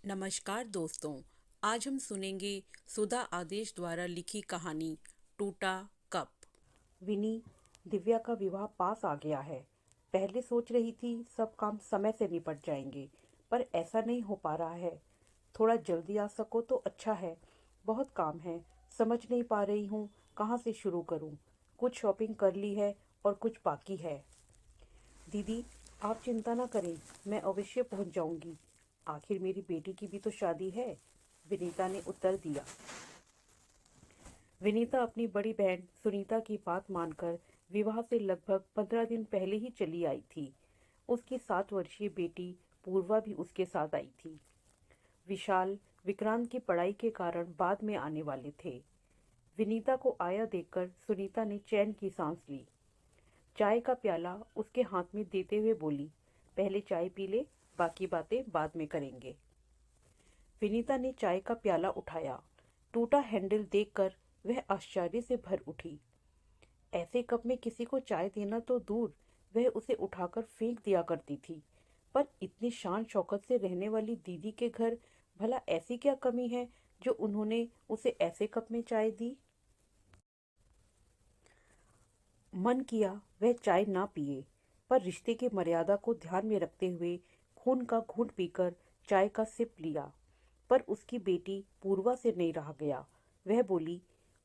नमस्कार दोस्तों। आज हम सुनेंगे सुधा आदेश द्वारा लिखी कहानी टूटा कप। विनी, दिव्या का विवाह पास आ गया है। पहले सोच रही थी सब काम समय से निपट जाएंगे, पर ऐसा नहीं हो पा रहा है। थोड़ा जल्दी आ सको तो अच्छा है। बहुत काम है, समझ नहीं पा रही हूँ कहाँ से शुरू करूँ। कुछ शॉपिंग कर ली है और कुछ बाकी है। दीदी, आप चिंता ना करें, मैं अवश्य पहुँच जाऊँगी। आखिर मेरी बेटी की भी तो शादी है, विनीता ने उत्तर दिया। विनीता अपनी बड़ी बहन सुनीता की बात मानकर विवाह से लगभग 15 दिन पहले ही चली आई थी। उसकी 7 वर्षीय बेटी पूर्वा भी उसके साथ आई थी। विशाल विक्रांत की पढ़ाई के कारण बाद में आने वाले थे। विनीता को आया देखकर सुनीता ने चैन की सांस ली। चाय का प्याला उसके हाथ में देते हुए बोली, पहले चाय पी ले, बाकी बातें बाद में करेंगे। विनीता ने चाय का प्याला उठाया। टूटा हैंडल देखकर वह आश्चर्य से भर उठी। ऐसे कप में किसी को चाय देना तो दूर, वह उसे उठाकर फेंक दिया करती थी। पर इतनी शान शौकत से रहने वाली दीदी के घर भला ऐसी क्या कमी है जो उन्होंने उसे ऐसे कप में चाय दी। मन किया वह चाय ना पिए, पर रिश्ते की मर्यादा को ध्यान में रखते हुए खून का घूंट पीकर चाय का सिप लिया। पर उसकी बेटी पूर्वा से नहीं रहा गया। वह बोली,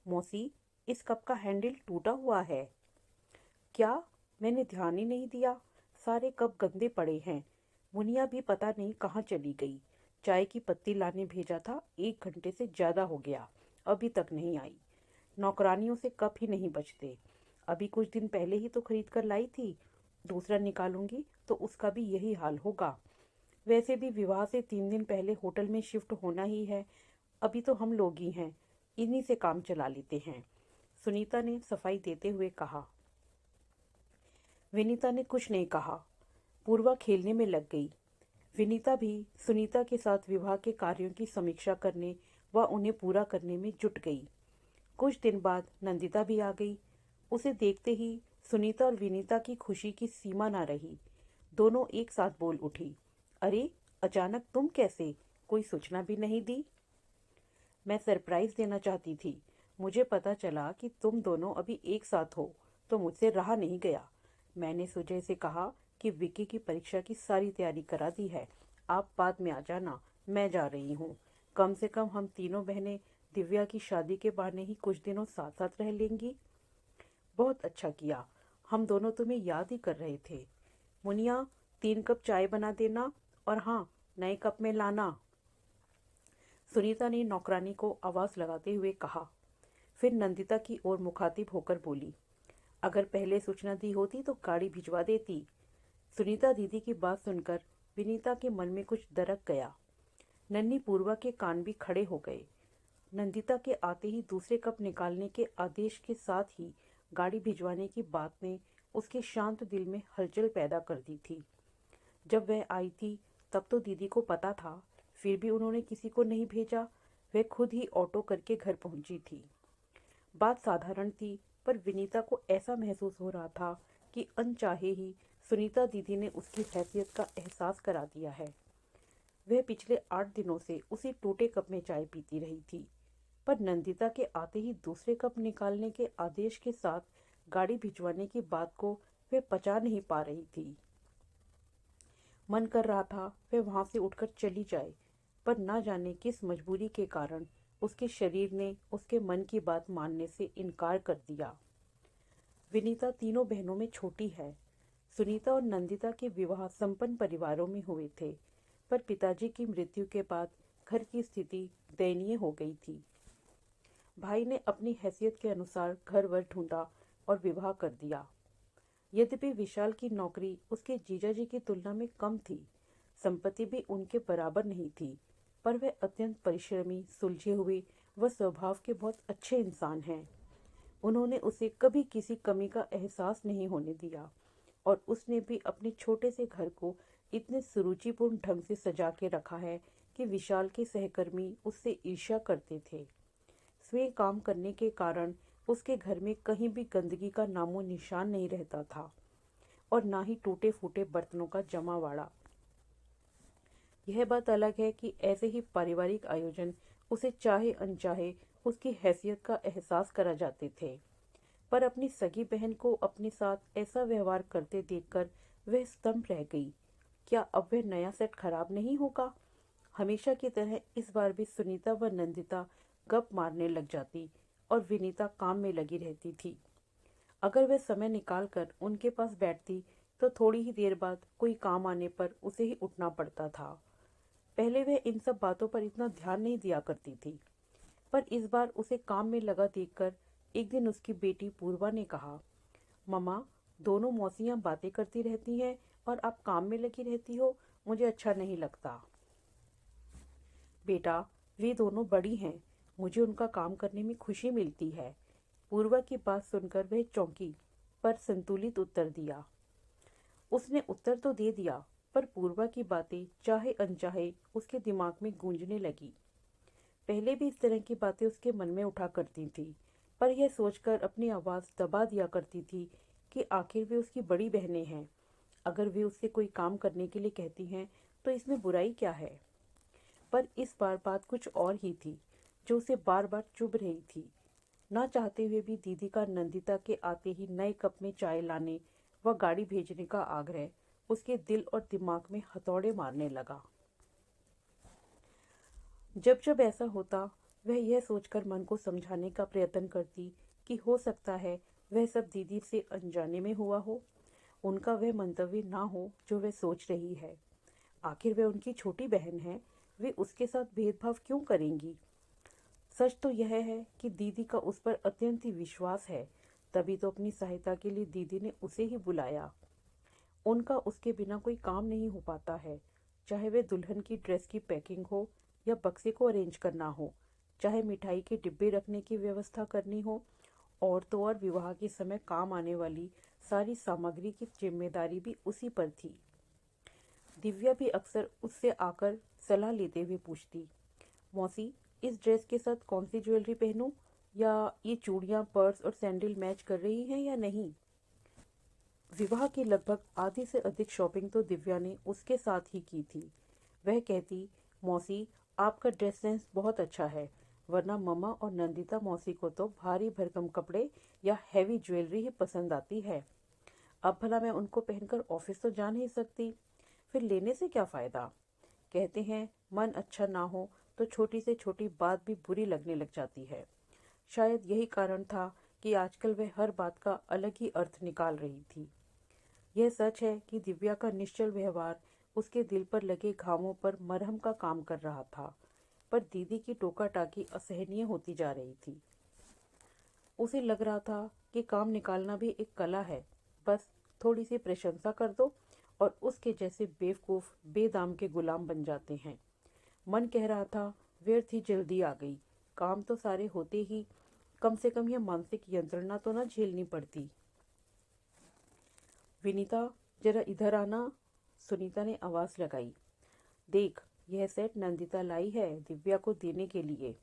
मौसी, इस कप का हैंडल टूटा हुआ है। क्या? मैंने ध्यान ही नहीं दिया। सारे कप गंदे पड़े हैं। मुनिया भी पता नहीं कहाँ चली गई। चाय की पत्ती लाने भेजा था, 1 घंटे से ज्यादा हो गया, अभी तक नहीं आई। नौकरानियों से कप ही नहीं बचते। अभी कुछ दिन पहले ही तो खरीद कर लाई थी। दूसरा निकालूंगी तो उसका भी यही हाल होगा। वैसे भी विवाह से 3 दिन पहले होटल में शिफ्ट होना ही है। अभी तो हम लोग ही हैं, इन्हीं से काम चला लेते हैं, सुनीता ने सफाई देते हुए कहा। विनीता ने कुछ नहीं कहा। पूर्वा खेलने में लग गई। विनीता भी सुनीता के साथ विवाह के कार्यों की समीक्षा करने व उन्हें पूरा करने में जुट गई। कुछ दिन बाद नंदिता भी आ गई। उसे देखते ही सुनीता और विनीता की खुशी की सीमा ना रही। दोनों एक साथ बोल उठी, अरे, अचानक तुम कैसे? कोई सूचना भी नहीं दी। मैं सरप्राइज देना चाहती थी। मुझे पता चला कि तुम दोनों अभी एक साथ हो तो मुझसे रहा नहीं गया। मैंने सुजय से कहा कि विक्की की परीक्षा की सारी तैयारी करा दी है। आप बाद में आ जाना, मैं जा रही हूँ। कम से कम हम तीनों बहनें दिव्या की शादी के बहाने ही कुछ दिनों साथ साथ रह लेंगी। बहुत अच्छा किया, हम दोनों तुम्हें याद ही कर रहे थे। मुनिया, 3 कप चाय बना देना, और हाँ, नए कप में लाना, सुनीता ने नौकरानी को आवाज लगाते हुए कहा। फिर नंदिता की ओर मुखातिब होकर बोली, अगर पहले सूचना दी होती तो गाड़ी भिजवा देती। सुनीता दीदी की बात सुनकर विनीता के मन में कुछ दरक गया। नन्ही पूर्वा के कान भी खड़े हो गए। नंदिता के आते ही दूसरे कप निकालने के आदेश के साथ ही गाड़ी भिजवाने की बात ने उसके शांत दिल में हलचल पैदा कर दी थी। जब वह आई थी तब तो दीदी को पता था, फिर भी उन्होंने किसी को नहीं भेजा। वह खुद ही ऑटो करके घर पहुंची थी। बात साधारण थी, पर विनीता को ऐसा महसूस हो रहा था कि अनचाहे ही सुनीता दीदी ने उसकी हैसियत का एहसास करा दिया है। वह पिछले 8 दिनों से उसी टूटे कप में चाय पीती रही थी, पर नंदिता के आते ही दूसरे कप निकालने के आदेश के साथ गाड़ी भिजवाने की बात को वह पचा नहीं पा रही थी। मन कर रहा था वह वहां से उठकर चली जाए, पर न जाने किस मजबूरी के कारण उसके शरीर ने उसके मन की बात मानने से इनकार कर दिया। विनीता तीनों बहनों में छोटी है। सुनीता और नंदिता के विवाह संपन्न परिवारों में हुए थे, पर पिताजी की मृत्यु के बाद घर की स्थिति दयनीय हो गई थी। भाई ने अपनी हैसियत के अनुसार घर वर ढूंढा और विवाह कर दिया। यद्यपि विशाल की नौकरी उसके जीजाजी की तुलना में कम थी, संपत्ति भी उनके बराबर नहीं थी, पर वह अत्यंत परिश्रमी, सुलझे हुए व स्वभाव के बहुत अच्छे इंसान हैं। उन्होंने उसे कभी किसी कमी का एहसास नहीं होने दिया, और उसने भी अपने छोटे से घर को इतने सुरुचिपूर्ण ढंग से सजा के रखा है कि विशाल के सहकर्मी उससे ईर्ष्या करते थे। स्वयं काम करने के कारण उसके घर में कहीं भी गंदगी का नामो निशान नहीं रहता था, और ना ही टूटे फूटे बर्तनों का जमावाड़ा। यह बात अलग है कि ऐसे ही पारिवारिक आयोजन उसे चाहे अनचाहे उसकी हैसियत का एहसास करा जाते थे। पर अपनी सगी बहन को अपने साथ ऐसा व्यवहार करते देखकर वह स्तंभ रह गई। क्या अब वह नया सेट खराब नहीं होगा? हमेशा की तरह इस बार भी सुनीता व नंदिता गप मारने लग जाती और विनीता काम में लगी रहती थी। अगर वह समय निकालकर उनके पास बैठती तो थोड़ी ही देर बाद कोई काम आने पर उसे ही उठना पड़ता था। पहले वह इन सब बातों पर इतना ध्यान नहीं दिया करती थी, पर इस बार उसे काम में लगा देखकर एक दिन उसकी बेटी पूर्वा ने कहा, मम्मा, दोनों मौसियाँ बातें करती रहती हैं और आप काम में लगी रहती हो, मुझे अच्छा नहीं लगता। बेटा, वे दोनों बड़ी हैं, मुझे उनका काम करने में खुशी मिलती है। पूर्वा की बात सुनकर वह चौंकी, पर संतुलित उत्तर दिया। उसने उत्तर तो दे दिया, पर पूर्वा की बातें चाहे अनचाहे उसके दिमाग में गूंजने लगी। पहले भी इस तरह की बातें उसके मन में उठा करती थी, पर यह सोचकर अपनी आवाज़ दबा दिया करती थी कि आखिर वे उसकी बड़ी बहनें हैं। अगर वे उससे कोई काम करने के लिए कहती हैं तो इसमें बुराई क्या है। पर इस बार बात कुछ और ही थी, जो उसे बार बार चुभ रही थी। ना चाहते हुए भी दीदी का नंदिता के आते ही नए कप में चाय लाने व गाड़ी भेजने का आग्रह उसके दिल और दिमाग में हथौड़े मारने लगा। जब जब ऐसा होता, वह यह सोचकर मन को समझाने का प्रयत्न करती कि हो सकता है वह सब दीदी से अनजाने में हुआ हो, उनका वह मंतव्य ना हो जो वह सोच रही है। आखिर वह उनकी छोटी बहन है, वे उसके साथ भेदभाव क्यों करेंगी। सच तो यह है कि दीदी का उस पर अत्यंत ही विश्वास है, तभी तो अपनी सहायता के लिए दीदी ने उसे ही बुलाया। उनका उसके बिना कोई काम नहीं हो पाता है, चाहे वह दुल्हन की ड्रेस की पैकिंग हो या बक्से को अरेंज करना हो, चाहे मिठाई के डिब्बे रखने की व्यवस्था करनी हो, और तो और विवाह के समय काम आने वाली सारी सामग्री की जिम्मेदारी भी उसी पर थी। दिव्या भी अक्सर उससे आकर सलाह लेते हुए पूछती, मौसी, इस ड्रेस के साथ कौन सी ज्वेलरी पहनूं, या ये चूड़ियां, पर्स और सैंडल मैच कर रही हैं या नहीं। विवाह की लगभग आधी से अधिक शॉपिंग तो दिव्या ने उसके साथ ही की थी। वह कहती, मौसी, आपका ड्रेस सेंस बहुत अच्छा है, वरना मम्मा और नंदिता मौसी को तो भारी भरकम कपड़े या हैवी ज्वेलरी ही पसंद आती है। अब भला मैं उनको पहनकर ऑफिस तो जा नहीं सकती, फिर लेने से क्या फ़ायदा। कहते हैं मन अच्छा ना हो तो छोटी से छोटी बात भी बुरी लगने लग जाती है। शायद यही कारण था कि आजकल वह हर बात का अलग ही अर्थ निकाल रही थी। यह सच है कि दिव्या का निश्चल व्यवहार उसके दिल पर लगे घावों पर मरहम का काम कर रहा था, पर दीदी की टोका टाकी असहनीय होती जा रही थी। उसे लग रहा था कि काम निकालना भी एक कला है, बस थोड़ी सी प्रशंसा कर दो और उसके जैसे बेवकूफ़ बेदाम के गुलाम बन जाते हैं। मन कह रहा था, व्यर्थ ही जल्दी आ गई, काम तो सारे होते ही, कम से कम यह मानसिक यंत्रणा तो न झेलनी पड़ती। विनीता, जरा इधर आना, सुनीता ने आवाज़ लगाई। देख, यह सेट नंदिता लाई है दिव्या को देने के लिए।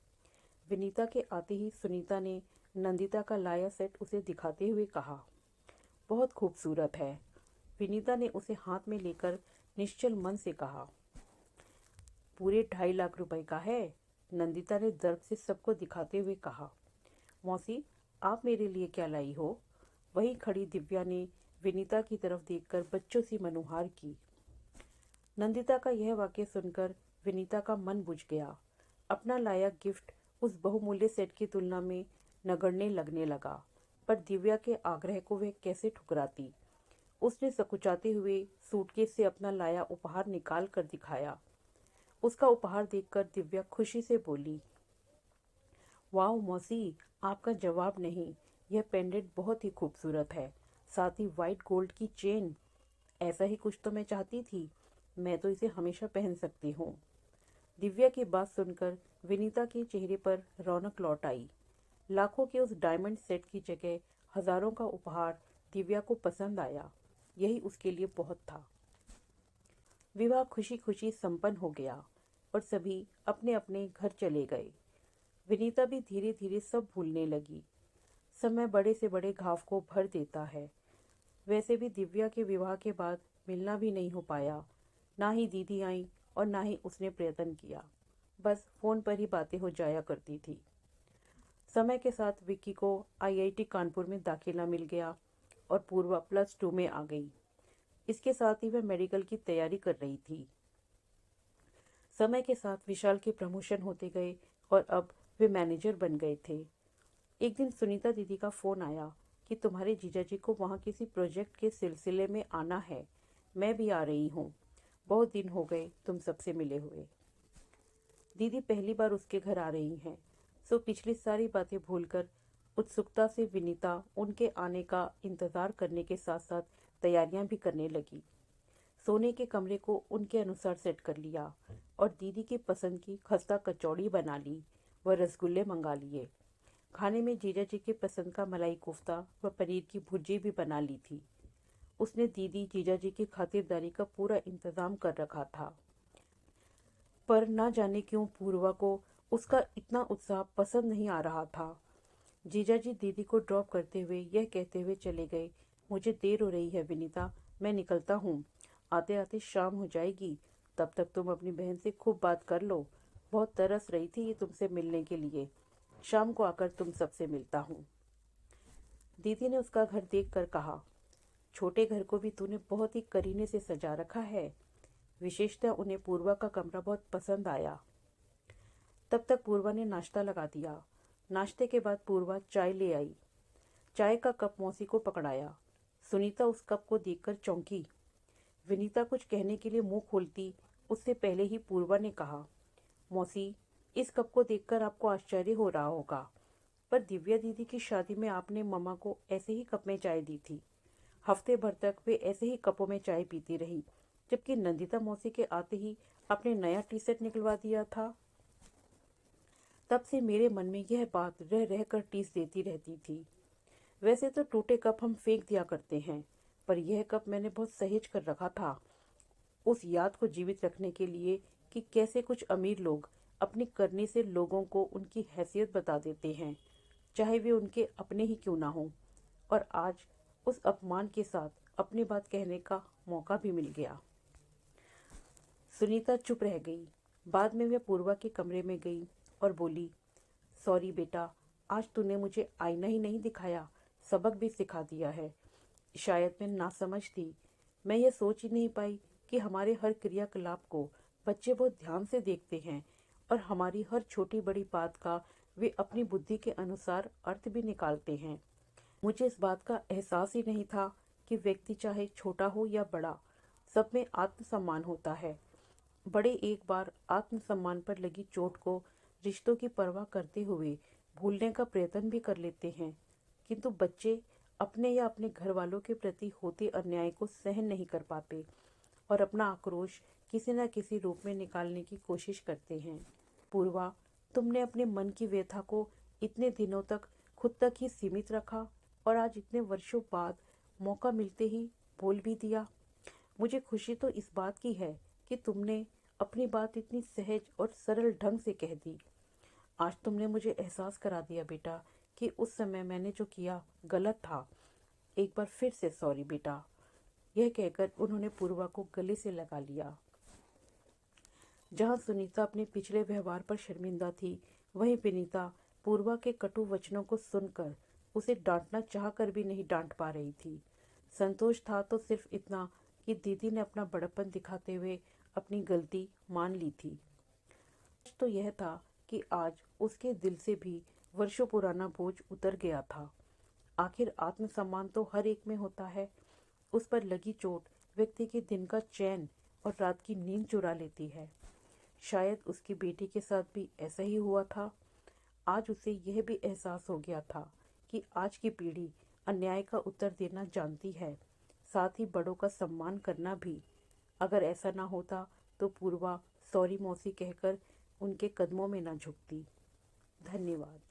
विनीता के आते ही सुनीता ने नंदिता का लाया सेट उसे दिखाते हुए कहा, बहुत खूबसूरत है। विनीता ने उसे हाथ में लेकर निश्चल मन से कहा, पूरे 2.5 लाख रुपए का है। नंदिता ने दर्द से सबको दिखाते हुए कहा, मौसी, आप मेरे लिए क्या लाई हो। वहीं खड़ी दिव्या ने विनीता की तरफ देखकर बच्चों सी मनुहार की। नंदिता का यह वाक्य सुनकर विनीता का मन बुझ गया। अपना लाया गिफ्ट उस बहुमूल्य सेट की तुलना में नगण्य लगने लगा, पर दिव्या के आग्रह को वह कैसे ठुकराती। उसने सकुचाते हुए सूटकेस से अपना लाया उपहार निकाल कर दिखाया। उसका उपहार देखकर दिव्या खुशी से बोली, वाह मौसी, आपका जवाब नहीं, यह पेंडेंट बहुत ही खूबसूरत है, साथ ही वाइट गोल्ड की चेन। ऐसा ही कुछ तो मैं चाहती थी, मैं तो इसे हमेशा पहन सकती हूँ। दिव्या की बात सुनकर विनीता के चेहरे पर रौनक लौट आई। लाखों के उस डायमंड सेट की जगह हजारों का उपहार दिव्या को पसंद आया, यही उसके लिए बहुत था। विवाह खुशी खुशी संपन्न हो गया और सभी अपने अपने घर चले गए। विनीता भी धीरे धीरे सब भूलने लगी। समय बड़े से बड़े घाव को भर देता है। वैसे भी दिव्या के विवाह के बाद मिलना भी नहीं हो पाया, ना ही दीदी आई और ना ही उसने प्रयत्न किया। बस फोन पर ही बातें हो जाया करती थी। समय के साथ विक्की को आईआईटी कानपुर में दाखिला मिल गया और पूर्वा +2 में आ गई। इसके साथ ही वह मेडिकल की तैयारी कर रही थी। समय के साथ विशाल के प्रमोशन होते गए और अब वे मैनेजर बन गए थे। एक दिन सुनीता दीदी का फोन आया कि तुम्हारे जीजाजी को वहाँ किसी प्रोजेक्ट के सिलसिले में आना है, मैं भी आ रही हूँ। बहुत दिन हो गए तुम सबसे मिले हुए। दीदी पहली बार उसके घर आ रही हैं, सो पिछली सारी बातें भूलकर उत्सुकता से विनीता उनके आने का इंतजार करने के साथ साथ तैयारियां भी करने लगी। सोने के कमरे को उनके अनुसार सेट कर लिया और दीदी की पसंद की खस्ता कचौड़ी बना ली व रसगुल्ले मंगा लिए। खाने में जीजा जी के पसंद का मलाई कोफ्ता व पनीर की भुर्जी भी बना ली थी। उसने दीदी जीजा जी की खातिरदारी का पूरा इंतजाम कर रखा था। पर ना जाने क्यों पूर्वा को उसका इतना उत्साह पसंद नहीं आ रहा था। जीजाजी दीदी को ड्रॉप करते हुए यह कहते हुए चले गए, मुझे देर हो रही है विनीता, मैं निकलता हूँ। आते आते शाम हो जाएगी, तब तक तुम अपनी बहन से खूब बात कर लो। बहुत तरस रही थी ये तुमसे मिलने के लिए। शाम को आकर तुम सबसे मिलता हूँ। दीदी ने उसका घर देख कर कहा, छोटे घर को भी तूने बहुत ही करीने से सजा रखा है। विशेषतः उन्हें पूर्वा का कमरा बहुत पसंद आया। तब तक पूर्वा ने नाश्ता लगा दिया। नाश्ते के बाद पूर्वा चाय ले आई। चाय का कप मौसी को पकड़ाया। सुनीता उस कप को देखकर चौंकी। विनीता कुछ कहने के लिए मुंह खोलती उससे पहले ही पूर्वा ने कहा, मौसी, इस कप को देखकर आपको आश्चर्य हो रहा होगा, पर दिव्या दीदी की शादी में आपने मम्मा को ऐसे ही कप में चाय दी थी। हफ्ते भर तक वे ऐसे ही कपों में चाय पीती रही, जबकि नंदिता मौसी के आते ही आपने नया टी सेट निकलवा दिया था। तब से मेरे मन में यह बात रह रह कर टीस देती रहती थी। वैसे तो टूटे कप हम फेंक दिया करते हैं, पर यह कप मैंने बहुत सहेज कर रखा था, उस याद को जीवित रखने के लिए कि कैसे कुछ अमीर लोग अपनी करनी से लोगों को उनकी हैसियत बता देते हैं, चाहे वे उनके अपने ही क्यों ना हो। और आज उस अपमान के साथ अपनी बात कहने का मौका भी मिल गया। सुनीता चुप रह गई। बाद में वह पूर्वा के कमरे में गई और बोली, सॉरी बेटा, आज तूने मुझे आईना ही नहीं दिखाया, सबक भी सिखा दिया है। शायद मैं नासमझ थी। मैं यह सोच ही नहीं पाई कि हमारे हर क्रियाकलाप को बच्चे बहुत ध्यान से देखते हैं और हमारी हर छोटी बड़ी बात का वे अपनी बुद्धि के अनुसार अर्थ भी निकालते हैं। मुझे इस बात का एहसास ही नहीं था कि व्यक्ति चाहे छोटा हो या बड़ा, सब में आत्मसम्मान होता है। बड़े एक बार आत्मसम्मान पर लगी चोट को रिश्तों की परवाह करते हुए भूलने का प्रयत्न भी कर लेते हैं, किंतु बच्चे अपने या अपने घर वालों के प्रति होते अन्याय को सहन नहीं कर पाते और अपना आक्रोश किसी न किसी रूप में निकालने की कोशिश करते हैं। पूर्वा, तुमने अपने मन की व्यथा को इतने दिनों तक खुद तक ही सीमित रखा और आज इतने वर्षों बाद मौका मिलते ही बोल भी दिया। मुझे खुशी तो इस बात की है कि तुमने अपनी बात इतनी सहज और सरल ढंग से कह दी। आज तुमने मुझे एहसास करा दिया बेटा कि उस समय मैंने जो किया गलत था। एक बार फिर से सॉरी बेटा। यह कहकर उन्होंने पूर्वा को गले से लगा लिया। जहां सुनीता अपने पिछले व्यवहार पर शर्मिंदा थी, वहीं विनीता पूर्वा के कटु वचनों को सुनकर उसे डांटना चाहकर भी नहीं डांट पा रही थी। संतोष था तो सिर्फ इतना कि दीदी ने अपना बड़प्पन दिखाते हुए अपनी गलती मान ली थी। तो यह था कि आज उसके दिल से भी वर्षों पुराना बोझ उतर गया था। आखिर आत्मसम्मान तो हर एक में होता है। उस पर लगी चोट व्यक्ति के दिन का चैन और रात की नींद चुरा लेती है। शायद उसकी बेटी के साथ भी ऐसा ही हुआ था। आज उसे यह भी एहसास हो गया था कि आज की पीढ़ी अन्याय का उत्तर देना जानती है, साथ ही बड़ों का सम्मान करना भी। अगर ऐसा ना होता तो पूर्वा सॉरी मौसी कहकर उनके कदमों में ना झुकती। धन्यवाद।